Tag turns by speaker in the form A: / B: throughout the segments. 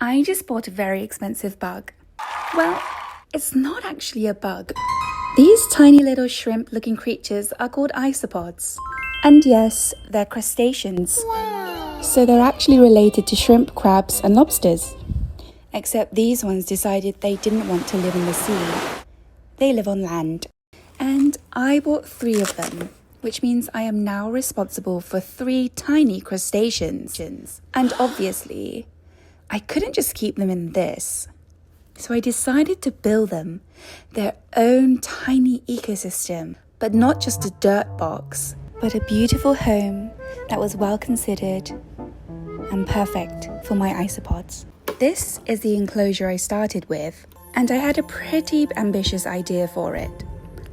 A: I just bought a very expensive bug. Well, it's not actually a bug. These tiny little shrimp-looking creatures are called isopods. And yes, they're crustaceans. Wow. So they're actually related to shrimp, crabs, and lobsters. Except these ones decided they didn't want to live in the sea. They live on land. And I bought 3 of them, which means I am now responsible for 3 tiny crustaceans. And obviously, I couldn't just keep them in this. So I decided to build them their own tiny ecosystem, but not just a dirt box, but a beautiful home that was well considered and perfect for my isopods. This is the enclosure I started with, and I had a pretty ambitious idea for it.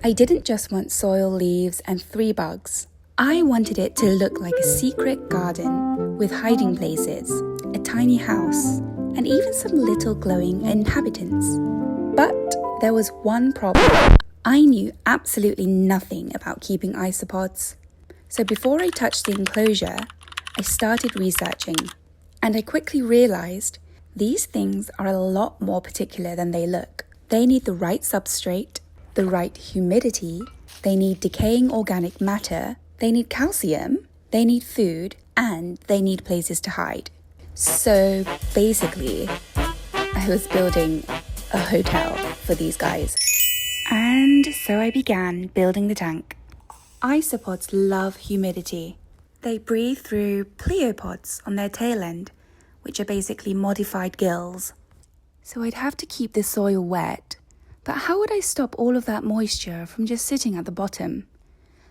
A: I didn't just want soil, leaves, and 3 bugs. I wanted it to look like a secret garden with hiding places, a tiny house, and even some little glowing inhabitants. But there was one problem. I knew absolutely nothing about keeping isopods. So before I touched the enclosure, I started researching. And I quickly realized these things are a lot more particular than they look. They need the right substrate, the right humidity, they need decaying organic matter, they need calcium, they need food, and they need places to hide. So basically, I was building a hotel for these guys. And so I began building the tank. Isopods love humidity. They breathe through pleopods on their tail end, which are basically modified gills. So I'd have to keep the soil wet. But how would I stop all of that moisture from just sitting at the bottom?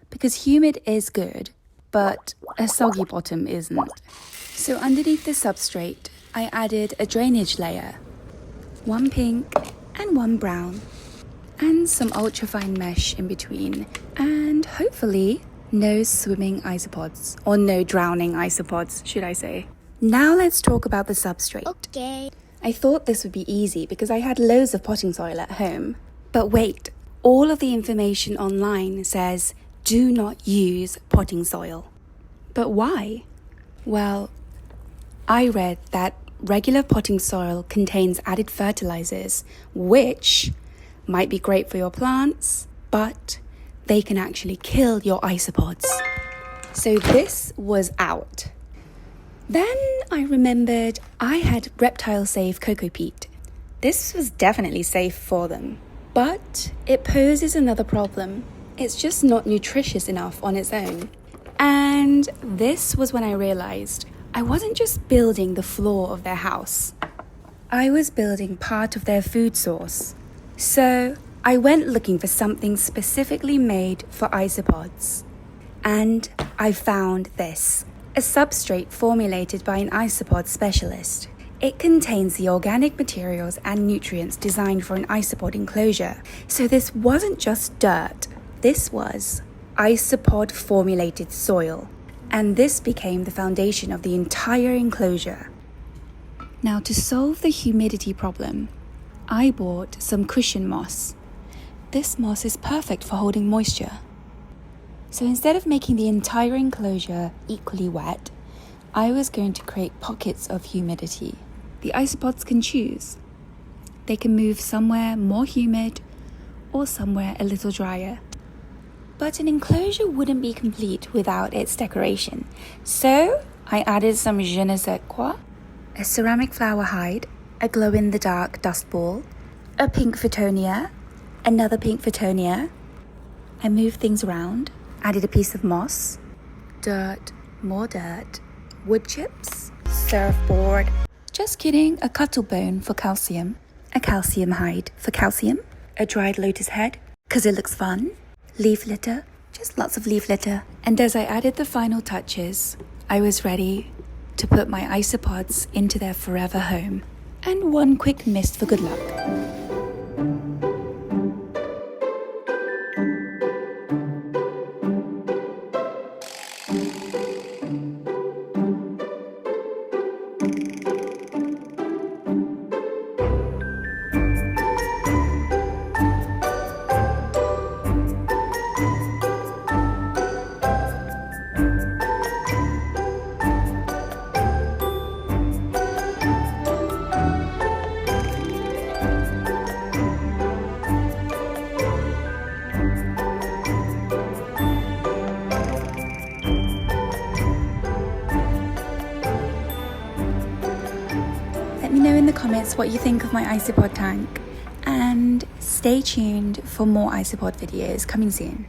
A: Because humid is good, but a soggy bottom isn't. So underneath the substrate, I added a drainage layer. 1 pink and 1 brown. And some ultrafine mesh in between. And hopefully, no swimming isopods. Or no drowning isopods, should I say. Now let's talk about the substrate.
B: Okay.
A: I thought this would be easy because I had loads of potting soil at home. But wait, all of the information online says do not use potting soil. But why? Well, I read that regular potting soil contains added fertilizers, which might be great for your plants, but they can actually kill your isopods. So this was out. Then I remembered I had reptile-safe cocoa peat. This was definitely safe for them, but it poses another problem. It's just not nutritious enough on its own. And this was when I realized I wasn't just building the floor of their house. I was building part of their food source. So I went looking for something specifically made for isopods. And I found this. A substrate formulated by an isopod specialist. It contains the organic materials and nutrients designed for an isopod enclosure. So this wasn't just dirt, this was isopod formulated soil. And this became the foundation of the entire enclosure. Now to solve the humidity problem, I bought some cushion moss. This moss is perfect for holding moisture. So instead of making the entire enclosure equally wet, I was going to create pockets of humidity. The isopods can choose. They can move somewhere more humid or somewhere a little drier. But an enclosure wouldn't be complete without its decoration. So I added some je ne sais quoi, a ceramic flower hide, a glow-in-the-dark dust ball, a pink photonia, another pink photonia. I moved things around. Added a piece of moss, dirt, more dirt, wood chips, surfboard. Just kidding, a cuttlebone for calcium, a calcium hide for calcium, a dried lotus head, because it looks fun, leaf litter, just lots of leaf litter. And as I added the final touches, I was ready to put my isopods into their forever home. And 1 quick mist for good luck. the comments what you think of my isopod tank, and stay tuned for more isopod videos coming soon.